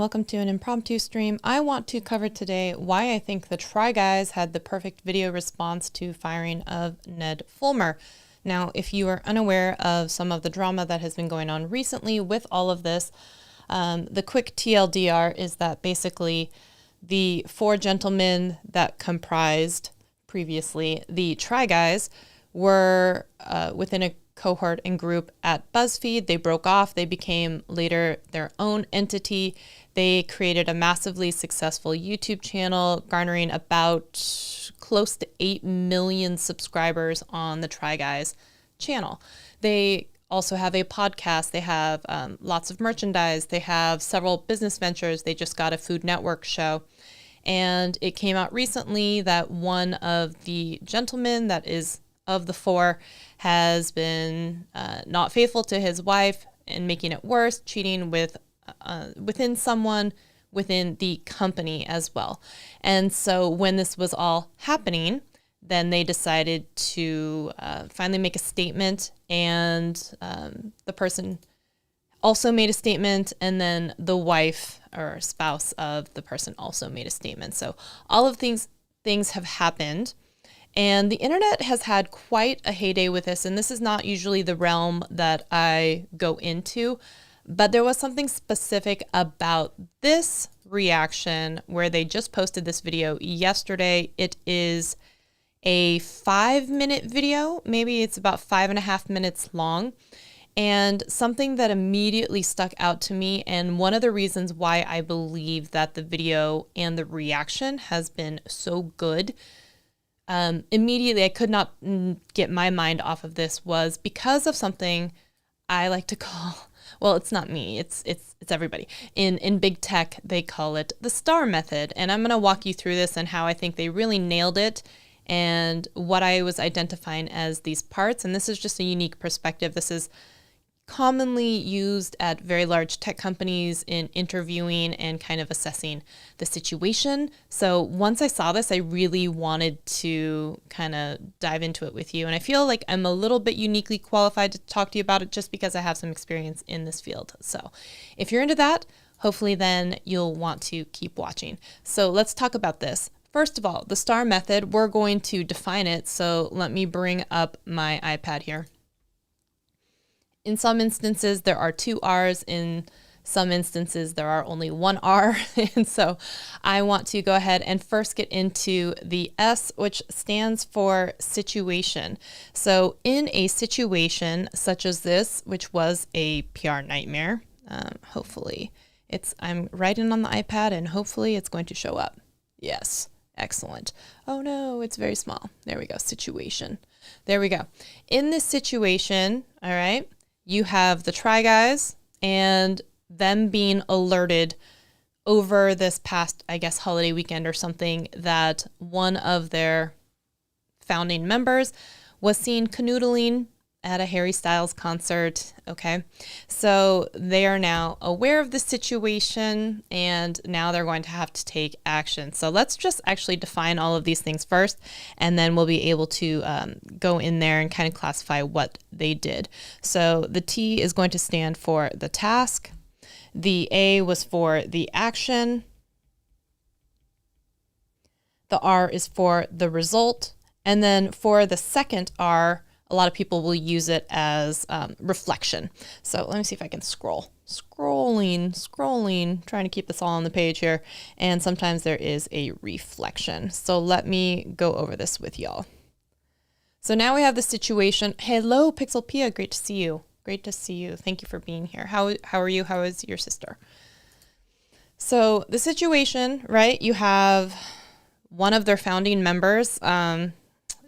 welcome to an impromptu stream. I want to cover today why I think the Try Guys had the perfect video response to firing of Ned Fulmer. Now, if you are unaware of some of the drama that has been going on recently with all of this, the quick TLDR is that basically the four gentlemen that comprised previously the Try Guys were within a cohort and group at BuzzFeed. They broke off. They became later their own entity. They created a massively successful YouTube channel, garnering about close to 8 million subscribers on the Try Guys channel. They also have a podcast. They have lots of merchandise. They have several business ventures. They just got a Food Network show. And it came out recently that one of the gentlemen that is of the four has been not faithful to his wife and making it worse, cheating with within someone within the company as well. And so when this was all happening, then they decided to finally make a statement, and the person also made a statement, and then the wife or spouse of the person also made a statement. So all of these things have happened. And the internet has had quite a heyday with this, and this is not usually the realm that I go into, but there was something specific about this reaction where they just posted this video yesterday. It is a 5-minute video, maybe it's about 5.5 minutes long, and something that immediately stuck out to me, and one of the reasons why I believe that the video and the reaction has been so good. Immediately, I could not get my mind off of this, was because of something I like to call, well, it's not me, it's everybody. In big tech, they call it the STAR method. And I'm going to walk you through this and how I think they really nailed it and what I was identifying as these parts. And this is just a unique perspective. This is commonly used at very large tech companies in interviewing and kind of assessing the situation. So once I saw this, I really wanted to kind of dive into it with you. And I feel like I'm a little bit uniquely qualified to talk to you about it just because I have some experience in this field. So if you're into that, hopefully then you'll want to keep watching. So let's talk about this. First of all, the STAR method, we're going to define it. So let me bring up my iPad here. In some instances, there are 2 R's. In some instances, there are only 1 R. And so I want to go ahead and first get into the S, which stands for situation. So in a situation such as this, which was a PR nightmare, hopefully I'm writing on the iPad and hopefully it's going to show up. Yes. Excellent. Oh no, it's very small. There we go. Situation. There we go. In this situation, all right, you have the Try Guys and them being alerted over this past, I guess, holiday weekend or something, that one of their founding members was seen canoodling at a Harry Styles concert. Okay. So they are now aware of the situation and now they're going to have to take action. So let's just actually define all of these things first, and then we'll be able to go in there and kind of classify what they did. So the T is going to stand for the task. The A was for the action. The R is for the result. And then for the second R, a lot of people will use it as reflection. So let me see if I can scrolling, trying to keep this all on the page here. And sometimes there is a reflection. So let me go over this with y'all. So now we have the situation. Hello, Pixel Pia. Great to see you. Great to see you. Thank you for being here. How are you? How is your sister? So the situation, right? You have one of their founding members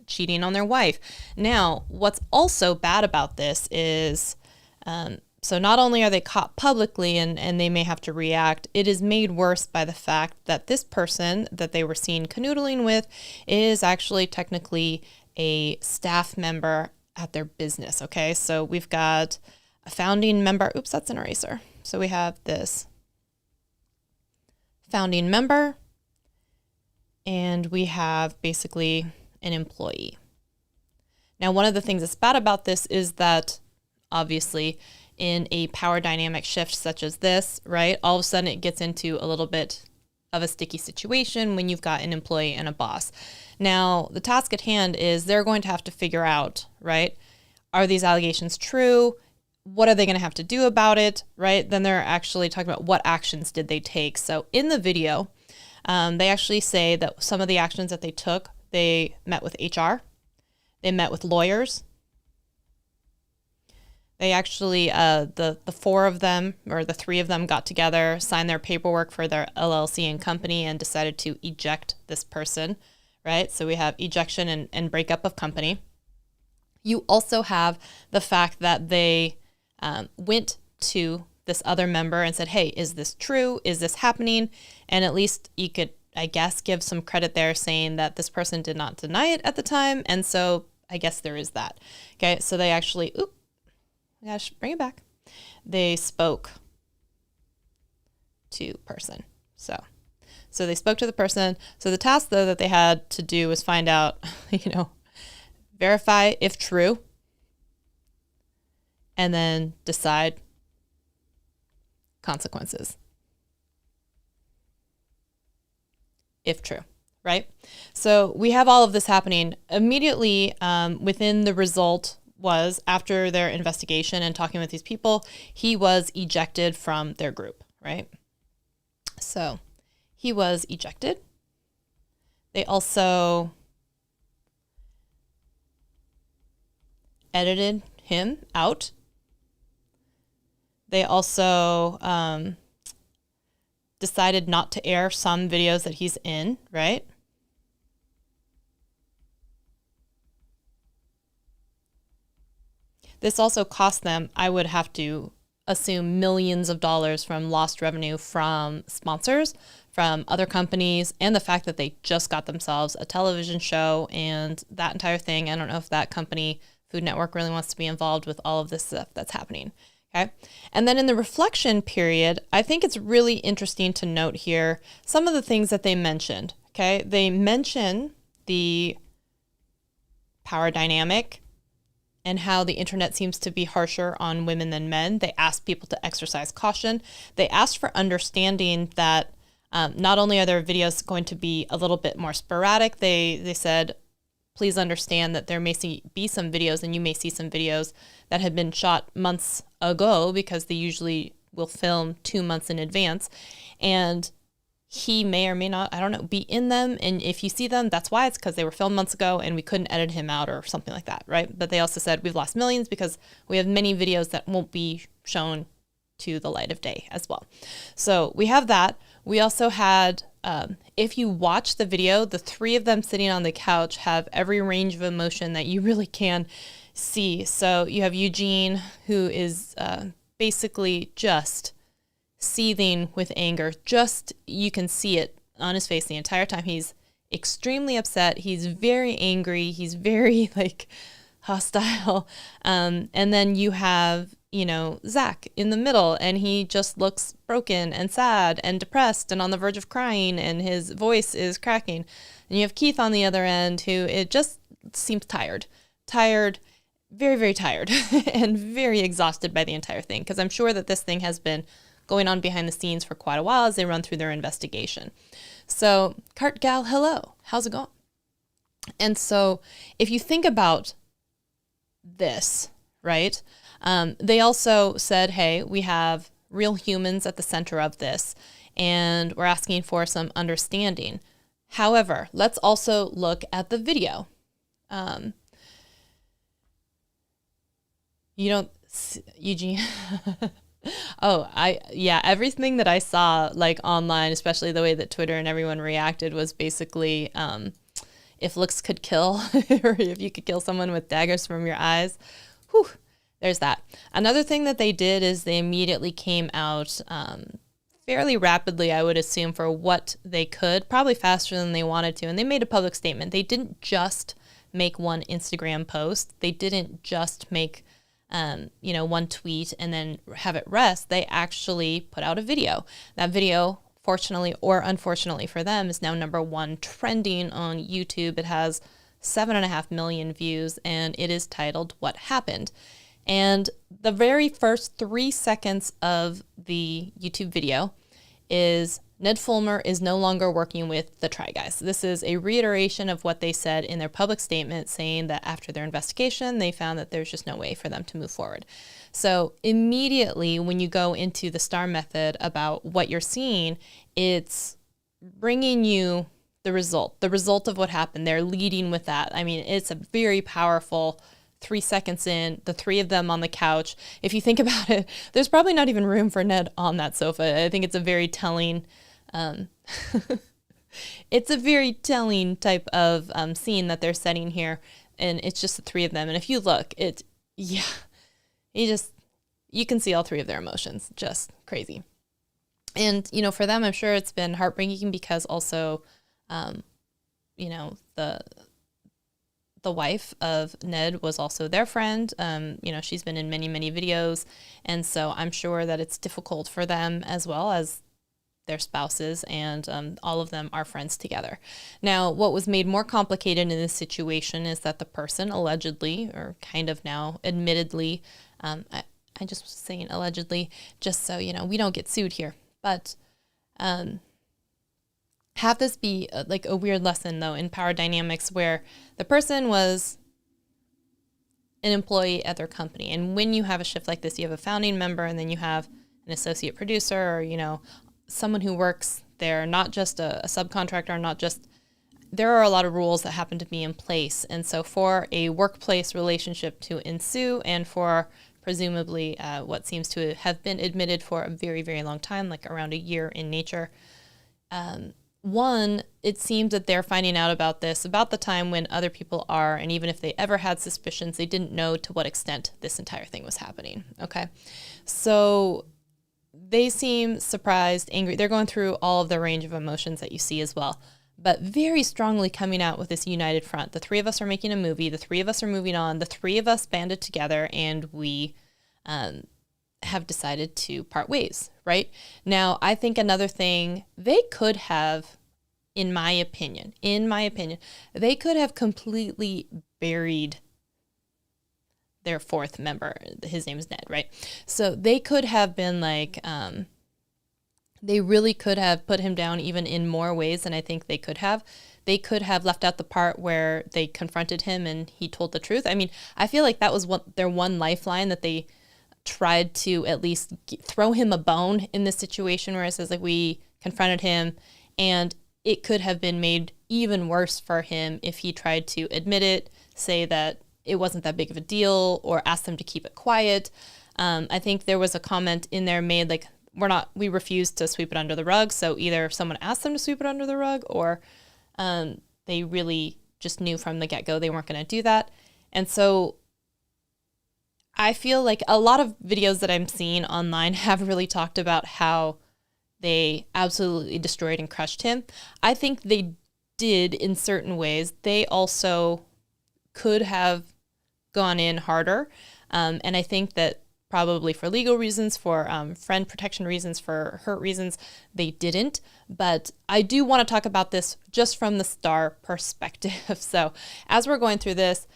cheating on their wife. Now, what's also bad about this is, so not only are they caught publicly and they may have to react, it is made worse by the fact that this person that they were seen canoodling with is actually technically a staff member at their business. Okay, so we've got a founding member. Oops, that's an eraser. So we have this founding member, and we have basically an employee. Now, one of the things that's bad about this is that obviously in a power dynamic shift such as this, right, all of a sudden it gets into a little bit of a sticky situation when you've got an employee and a boss. Now, the task at hand is they're going to have to figure out, right, are these allegations true? What are they going to have to do about it, right? Then they're actually talking about what actions did they take. So in the video, they actually say that some of the actions that they took, they met with HR, they met with lawyers. They actually, the four of them, or the three of them, got together, signed their paperwork for their LLC and company, and decided to eject this person, right? So we have ejection and breakup of company. You also have the fact that they went to this other member and said, hey, is this true? Is this happening? And at least you could, I guess, give some credit there, saying that this person did not deny it at the time. And so I guess there is that. Okay, so they actually, gosh, bring it back. They spoke to person. So they spoke to the person. So the task, though, that they had to do was find out, verify if true, and then decide consequences if true, right? So we have all of this happening immediately within the result was, after their investigation and talking with these people, he was ejected from their group, right? So he was ejected. They also edited him out. They also decided not to air some videos that he's in, right? This also cost them, I would have to assume, millions of dollars from lost revenue from sponsors, from other companies, and the fact that they just got themselves a television show and that entire thing. I don't know if that company, Food Network, really wants to be involved with all of this stuff that's happening. Okay. And then in the reflection period, I think it's really interesting to note here some of the things that they mentioned. Okay. They mention the power dynamic and how the internet seems to be harsher on women than men. They asked people to exercise caution. They asked for understanding that not only are their videos going to be a little bit more sporadic, they said, please understand that there may be some videos, and you may see some videos that have been shot months ago, because they usually will film 2 months in advance. And he may or may not, I don't know, be in them. And if you see them, that's why. It's because they were filmed months ago and we couldn't edit him out or something like that, right? But they also said we've lost millions because we have many videos that won't be shown to the light of day as well. So we have that. We also had, if you watch the video, the three of them sitting on the couch have every range of emotion that you really can see. So you have Eugene, who is basically just seething with anger. Just, you can see it on his face the entire time. He's extremely upset. He's very angry. He's very hostile. And then you have, Zach in the middle, and he just looks broken and sad and depressed and on the verge of crying, and his voice is cracking. And you have Keith on the other end, who it just seems tired, very, very tired and very exhausted by the entire thing. Because I'm sure that this thing has been going on behind the scenes for quite a while as they run through their investigation. So, Cart Gal, hello, how's it going? And so if you think about this, right, they also said, hey, we have real humans at the center of this, and we're asking for some understanding. However, let's also look at the video. Eugene, everything that I saw online, especially the way that Twitter and everyone reacted, was basically, if looks could kill, or if you could kill someone with daggers from your eyes, whew, there's that. Another thing that they did is they immediately came out fairly rapidly, I would assume, for what they could, probably faster than they wanted to, and they made a public statement. They didn't just make one Instagram post. They didn't just make one tweet and then have it rest. They actually put out a video. That video, fortunately or unfortunately for them, is now #1 trending on YouTube. It has 7.5 million views, and it is titled "What Happened." And the very first 3 seconds of the YouTube video is Ned Fulmer is no longer working with the Try Guys. This is a reiteration of what they said in their public statement, saying that after their investigation, they found that there's just no way for them to move forward. So immediately when you go into the STAR method about what you're seeing, it's bringing you the result of what happened. They're leading with that. I mean, it's a very powerful 3 seconds in, the three of them on the couch. If you think about it, there's probably not even room for Ned on that sofa. I think it's a very telling, it's a very telling type of scene that they're setting here. And it's just the three of them. And if you look, you can see all three of their emotions. Just crazy. And, for them, I'm sure it's been heartbreaking because also, the wife of Ned was also their friend. She's been in many, many videos. And so I'm sure that it's difficult for them as well as their spouses, and all of them are friends together. Now, what was made more complicated in this situation is that the person allegedly, or kind of now admittedly, I just was saying allegedly, just so, we don't get sued here, but have this be like a weird lesson though in power dynamics where the person was an employee at their company. And when you have a shift like this, you have a founding member and then you have an associate producer or, someone who works there, not just a subcontractor, there are a lot of rules that happen to be in place. And so for a workplace relationship to ensue and for presumably what seems to have been admitted for a very, very long time, like around a year in nature, one, it seems that they're finding out about this about the time when other people are, and even if they ever had suspicions, they didn't know to what extent this entire thing was happening, okay? So they seem surprised, angry. They're going through all of the range of emotions that you see as well, but very strongly coming out with this united front. The three of us are making a movie. The three of us are moving on. The three of us banded together, and we have decided to part ways, right? Now, I think another thing they could have, in my opinion, they could have completely buried their fourth member. His name is Ned, right? So they could have been like, they really could have put him down even in more ways than I think they could have. They could have left out the part where they confronted him and he told the truth. I mean, I feel like that was their one lifeline, that they tried to at least throw him a bone in this situation where it says like we confronted him, and it could have been made even worse for him if he tried to admit it, say that it wasn't that big of a deal, or ask them to keep it quiet. I think there was a comment in there made like, we refuse to sweep it under the rug. So either someone asked them to sweep it under the rug, or they really just knew from the get-go they weren't going to do that. And so I feel like a lot of videos that I'm seeing online have really talked about how they absolutely destroyed and crushed him. I think they did in certain ways. They also could have gone in harder. And I think that probably for legal reasons, for friend protection reasons, for hurt reasons, they didn't. But I do want to talk about this just from the STAR perspective. So as we're going through this,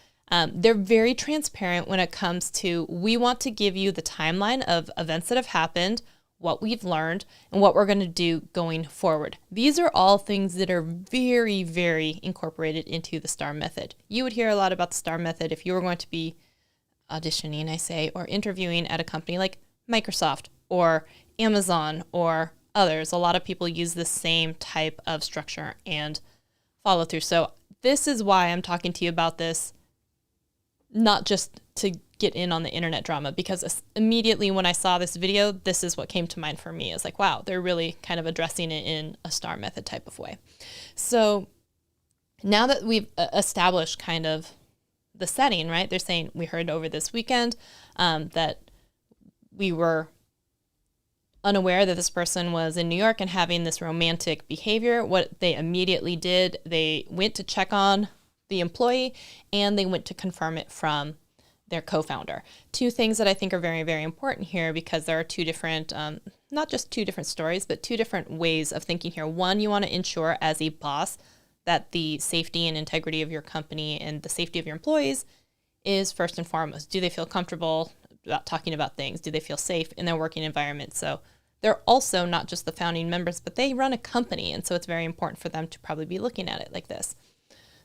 they're very transparent when it comes to, we want to give you the timeline of events that have happened, what we've learned, and what we're going to do going forward. These are all things that are very, very incorporated into the STAR method. You would hear a lot about the STAR method if you were going to be auditioning, or interviewing at a company like Microsoft or Amazon or others. A lot of people use the same type of structure and follow through. So this is why I'm talking to you about this, not just to get in on the internet drama, because immediately when I saw this video, this is what came to mind for me. It's like, wow, they're really kind of addressing it in a STAR method type of way. So now that we've established kind of the setting, right? They're saying we heard over this weekend that we were unaware that this person was in New York and having this romantic behavior. What they immediately did, they went to check on the employee and they went to confirm it from their co-founder. Two things that I think are very, very important here, because there are two different, not just two different stories, but two different ways of thinking here. One, you want to ensure as a boss that the safety and integrity of your company and the safety of your employees is first and foremost. Do they feel comfortable about talking about things? Do they feel safe in their working environment? So they're also not just the founding members, but they run a company. And so it's very important for them to probably be looking at it like this.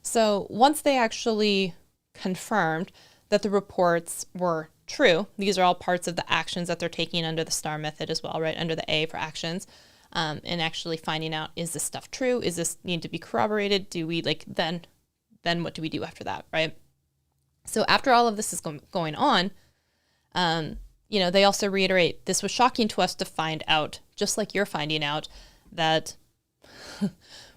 So once they actually confirmed that the reports were true, these are all parts of the actions that they're taking under the STAR method as well, right? Under the A for actions, and actually finding out, is this stuff true? Is this need to be corroborated? Do we then what do we do after that, right? So after all of this is going on, they also reiterate, this was shocking to us to find out, just like you're finding out, that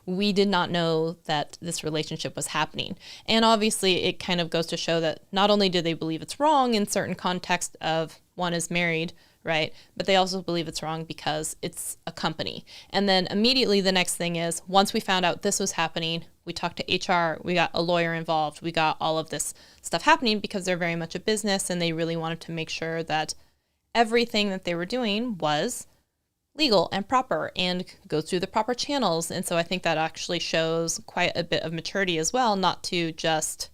we did not know that this relationship was happening. And obviously it kind of goes to show that not only do they believe it's wrong in certain context of one is married, right? But they also believe it's wrong because it's a company. And then immediately the next thing is, once we found out this was happening, we talked to HR, we got a lawyer involved, we got all of this stuff happening because they're very much a business and they really wanted to make sure that everything that they were doing was legal and proper and go through the proper channels. And so I think that actually shows quite a bit of maturity as well, not to just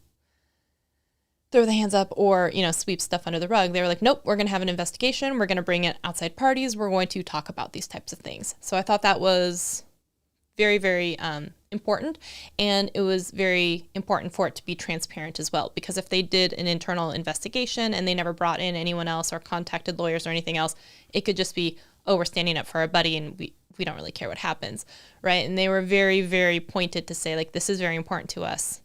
throw the hands up or, sweep stuff under the rug. They were like, nope, we're going to have an investigation. We're going to bring in outside parties. We're going to talk about these types of things. So I thought that was very, very important. And it was very important for it to be transparent as well, because if they did an internal investigation and they never brought in anyone else or contacted lawyers or anything else, it could just be, oh, we're standing up for our buddy and we don't really care what happens, right? And they were very, very pointed to say, this is very important to us.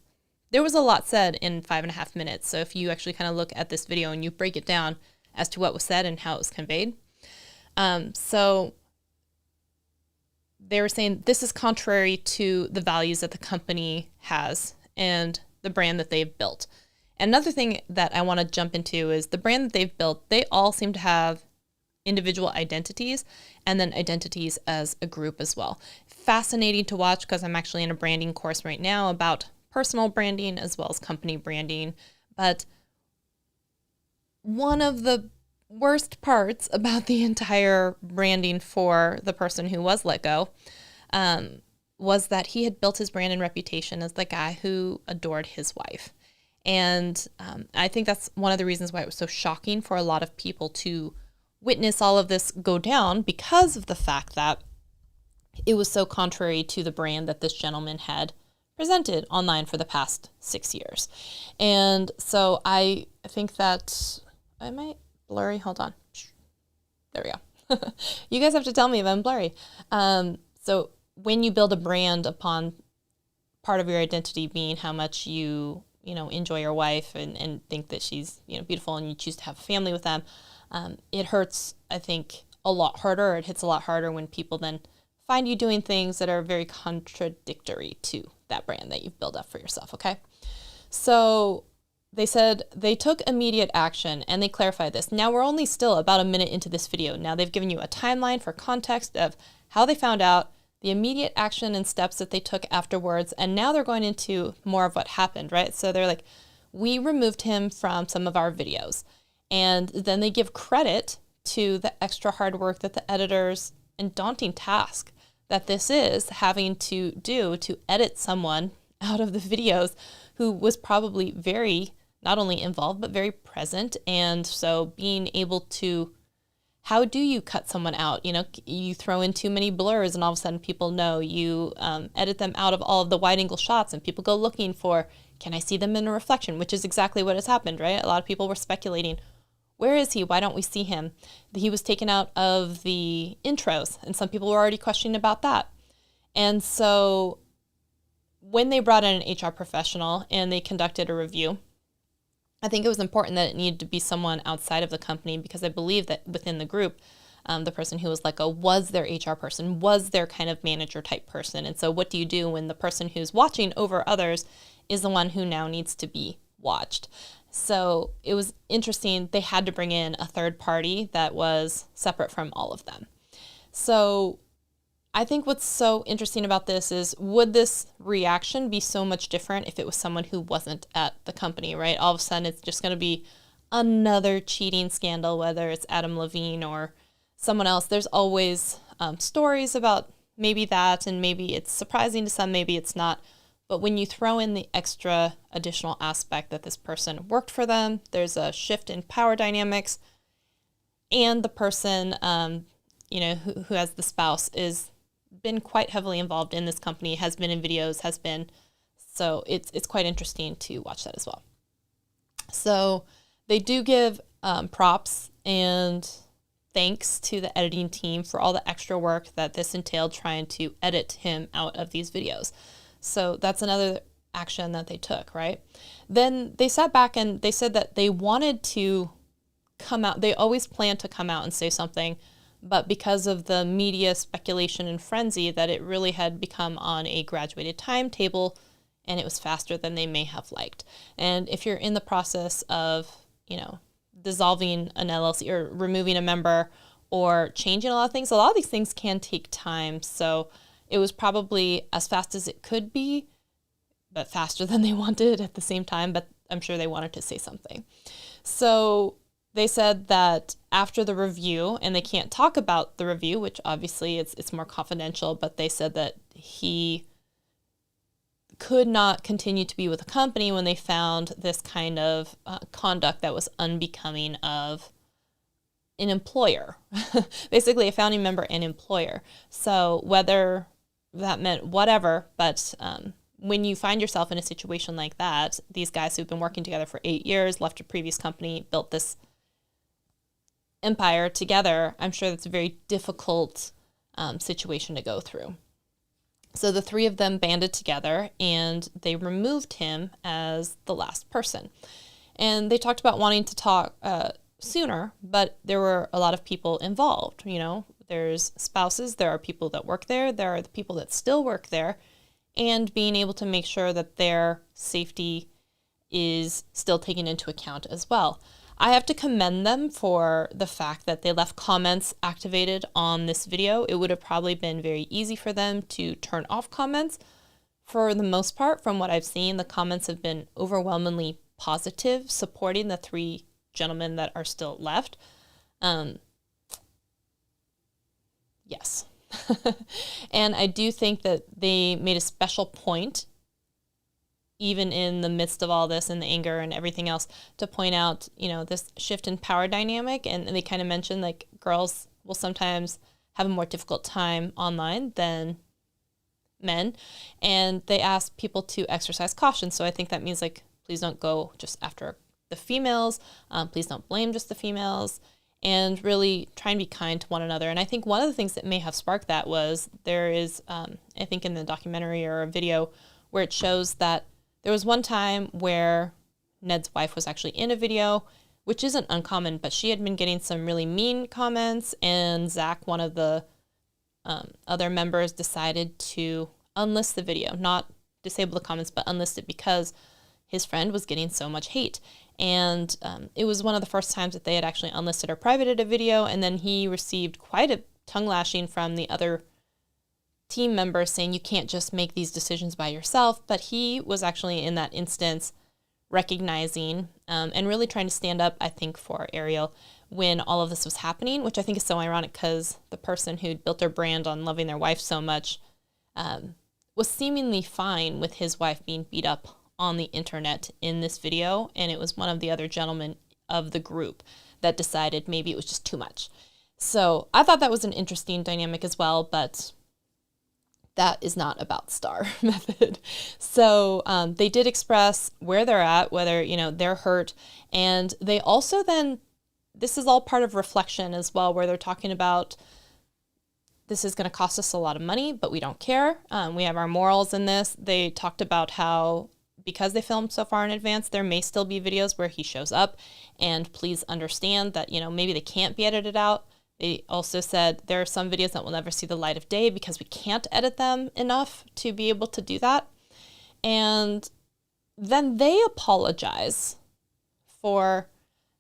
There was a lot said in 5.5 minutes. So if you actually kind of look at this video and you break it down as to what was said and how it was conveyed. So they were saying this is contrary to the values that the company has and the brand that they've built. Another thing that I want to jump into is the brand that they've built. They all seem to have individual identities and then identities as a group as well. Fascinating to watch because I'm actually in a branding course right now about personal branding as well as company branding. But one of the worst parts about the entire branding for the person who was let go was that he had built his brand and reputation as the guy who adored his wife. And I think that's one of the reasons why it was so shocking for a lot of people to witness all of this go down, because of the fact that it was so contrary to the brand that this gentleman had presented online for the past 6 years. And so I think that I might blurry. Hold on. There we go. You guys have to tell me if I'm blurry. So when you build a brand upon part of your identity being how much you enjoy your wife and think that she's, beautiful and you choose to have a family with them, it hurts, I think, a lot harder. Or it hits a lot harder when people then find you doing things that are very contradictory to that brand that you've built up for yourself, okay? So they said they took immediate action, and they clarified this. Now we're only still about a minute into this video. Now they've given you a timeline for context of how they found out, the immediate action and steps that they took afterwards, and now they're going into more of what happened, right? So they're like, we removed him from some of our videos. And then they give credit to the extra hard work that the editors and daunting task that this is having to do to edit someone out of the videos who was probably very not only involved, but very present. And so being able to, how do you cut someone out? You throw in too many blurs and all of a sudden people know. You edit them out of all of the wide angle shots and people go looking for, can I see them in a reflection? Which is exactly what has happened, right? A lot of people were speculating, where is he? Why don't we see him? He was taken out of the intros, and some people were already questioning about that. And so when they brought in an HR professional and they conducted a review, I think it was important that it needed to be someone outside of the company, because I believe that within the group, the person who was let go was their HR person, was their kind of manager type person. And so what do you do when the person who's watching over others is the one who now needs to be watched? So it was interesting. They had to bring in a third party that was separate from all of them. So I think what's so interesting about this is, would this reaction be so much different if it was someone who wasn't at the company, right? All of a sudden, it's just going to be another cheating scandal, whether it's Adam Levine or someone else. There's always stories about maybe that, and maybe it's surprising to some, maybe it's not. But when you throw in the extra additional aspect that this person worked for them, there's a shift in power dynamics, and the person, who has the spouse is been quite heavily involved in this company, has been in videos, so it's quite interesting to watch that as well. So they do give props and thanks to the editing team for all the extra work that this entailed trying to edit him out of these videos. So that's another action that they took, right? Then they sat back and they said that they wanted to come out. They always planned to come out and say something, but because of the media speculation and frenzy, that it really had become on a graduated timetable, and it was faster than they may have liked. And if you're in the process of, dissolving an LLC or removing a member or changing a lot of these things can take time. So it was probably as fast as it could be, but faster than they wanted at the same time. But I'm sure they wanted to say something. So they said that after the review, and they can't talk about the review, which obviously it's more confidential, but they said that he could not continue to be with the company when they found this kind of conduct that was unbecoming of an employer, basically a founding member and employer. So whether that meant whatever, but when you find yourself in a situation like that, these guys who've been working together for 8 years, left a previous company, built this empire together, I'm sure that's a very difficult situation to go through. So the three of them banded together and they removed him as the last person. And they talked about wanting to talk sooner, but there were a lot of people involved. There's spouses, there are people that work there are the people that still work there, and being able to make sure that their safety is still taken into account as well. I have to commend them for the fact that they left comments activated on this video. It would have probably been very easy for them to turn off comments. For the most part, from what I've seen, the comments have been overwhelmingly positive, supporting the three gentlemen that are still left. Yes. And I do think that they made a special point, even in the midst of all this and the anger and everything else, to point out, this shift in power dynamic. And they kind of mentioned like girls will sometimes have a more difficult time online than men. And they asked people to exercise caution. So I think that means like, please don't go just after the females. Please don't blame just the females, and really try and be kind to one another. And I think one of the things that may have sparked that was there is, I think in the documentary or a video where it shows that there was one time where Ned's wife was actually in a video, which isn't uncommon, but she had been getting some really mean comments, and Zach, one of the other members, decided to unlist the video, not disable the comments, but unlist it because his friend was getting so much hate. And it was one of the first times that they had actually unlisted or privated a video, and then he received quite a tongue lashing from the other team members saying you can't just make these decisions by yourself. But he was actually in that instance recognizing and really trying to stand up, I think, for Ariel when all of this was happening, which I think is so ironic because the person who'd built their brand on loving their wife so much was seemingly fine with his wife being beat up on the internet in this video. And it was one of the other gentlemen of the group that decided maybe it was just too much. So I thought that was an interesting dynamic as well, but that is not about STAR method. So they did express where they're at, whether, they're hurt. And they also then, this is all part of reflection as well, where they're talking about this is going to cost us a lot of money, but we don't care. We have our morals in this. They talked about how because they filmed so far in advance, there may still be videos where he shows up, and please understand that, maybe they can't be edited out. They also said there are some videos that will never see the light of day because we can't edit them enough to be able to do that. And then they apologize for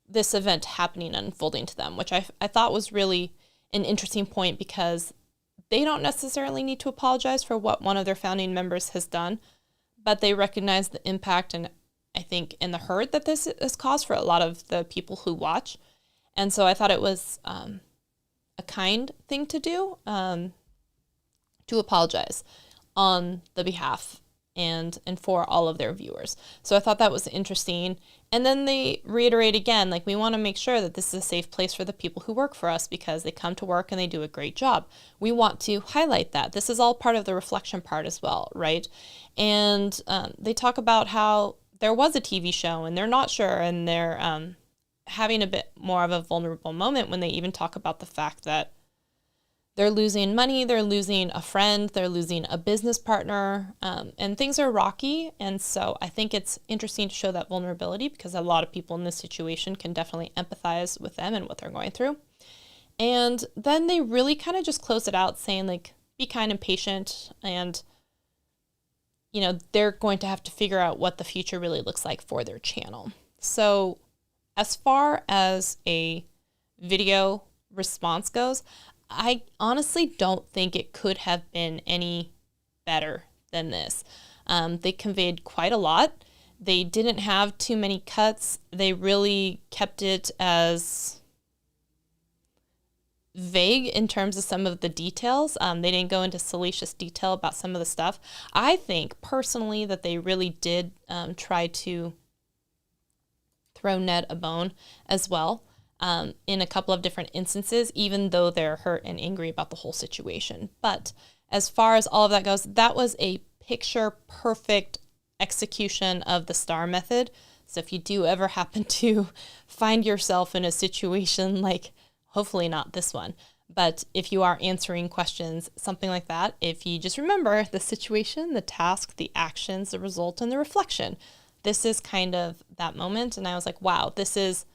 this event happening and unfolding to them, which I thought was really an interesting point, because they don't necessarily need to apologize for what one of their founding members has done, but they recognize the impact and I think in the hurt that this has caused for a lot of the people who watch. And so I thought it was a kind thing to do, to apologize on the behalf and for all of their viewers. So I thought that was interesting. And then they reiterate again, like, we want to make sure that this is a safe place for the people who work for us because they come to work and they do a great job. We want to highlight that. This is all part of the reflection part as well, right? And they talk about how there was a TV show and they're not sure, and they're having a bit more of a vulnerable moment when they even talk about the fact that they're losing money, they're losing a friend, they're losing a business partner, and things are rocky. And so I think it's interesting to show that vulnerability because a lot of people in this situation can definitely empathize with them and what they're going through. And then they really kind of just close it out saying, like, be kind and patient, and, you know, they're going to have to figure out what the future really looks like for their channel. So as far as a video response goes, I honestly don't think it could have been any better than this. They conveyed quite a lot. They didn't have too many cuts. They really kept it as vague in terms of some of the details. They didn't go into salacious detail about some of the stuff. I think personally that they really did try to throw Ned a bone as well. In a couple of different instances, even though they're hurt and angry about the whole situation. But as far as all of that goes, that was a picture perfect execution of the STAR method. So if you do ever happen to find yourself in a situation like, hopefully not this one, but if you are answering questions, something like that, if you just remember the situation, the task, the actions, the result, and the reflection, this is kind of that moment. And I was like, wow, this is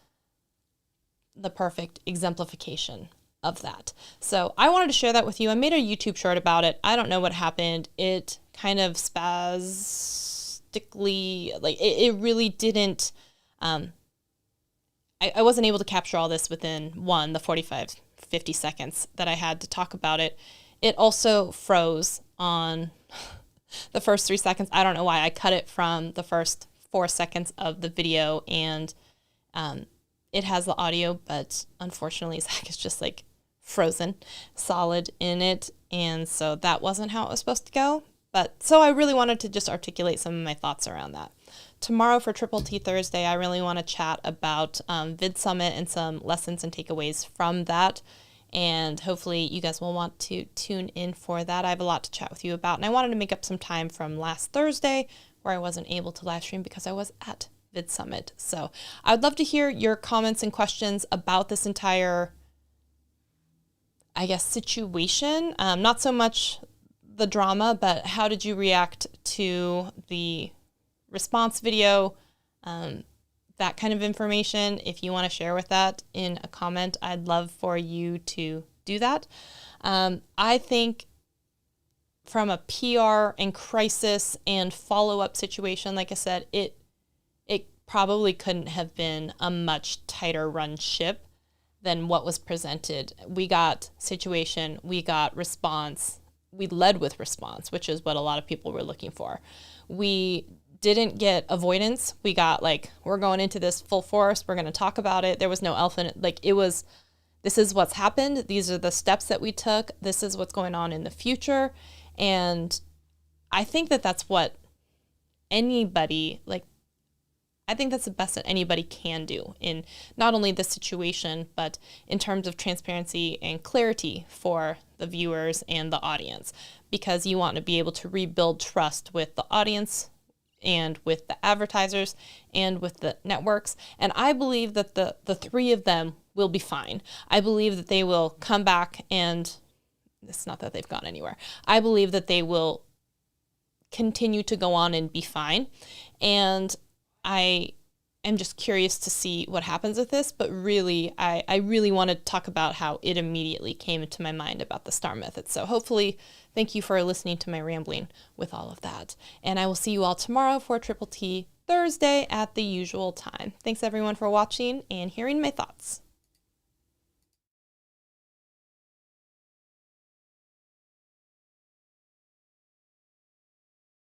the perfect exemplification of that. So I wanted to share that with you. I made a YouTube short about it. I don't know what happened. It kind of spastically, like it really didn't, I wasn't able to capture all this within the 50 seconds that I had to talk about it. It also froze on the first 3 seconds. I don't know why. I cut it from the first 4 seconds of the video, and it has the audio, but unfortunately Zach is just like frozen solid in it. And so that wasn't how it was supposed to go. But so I really wanted to just articulate some of my thoughts around that. Tomorrow for Triple T Thursday, I really want to chat about Vid Summit and some lessons and takeaways from that. And hopefully you guys will want to tune in for that. I have a lot to chat with you about. And I wanted to make up some time from last Thursday where I wasn't able to live stream because I was at Vid Summit. So I would love to hear your comments and questions about this entire, I guess, situation. Not so much the drama, but how did you react to the response video? That kind of information. If you want to share with that in a comment, I'd love for you to do that. I think from a PR and crisis and follow-up situation, like I said, it probably couldn't have been a much tighter run ship than what was presented. We got situation, we got response, we led with response, which is what a lot of people were looking for. We didn't get avoidance. We got like, we're going into this full force, we're going to talk about it. There was no elephant. Like, it was, this is what's happened. These are the steps that we took. This is what's going on in the future. And I think that that's what anybody, like, I think that's the best that anybody can do in not only this situation, but in terms of transparency and clarity for the viewers and the audience, because you want to be able to rebuild trust with the audience and with the advertisers and with the networks. And I believe that the three of them will be fine. I believe that they will come back, and it's not that they've gone anywhere. I believe that they will continue to go on and be fine. And I am just curious to see what happens with this, but really, I really want to talk about how it immediately came into my mind about the STAR method. So hopefully, thank you for listening to my rambling with all of that. And I will see you all tomorrow for Triple T Thursday at the usual time. Thanks everyone for watching and hearing my thoughts.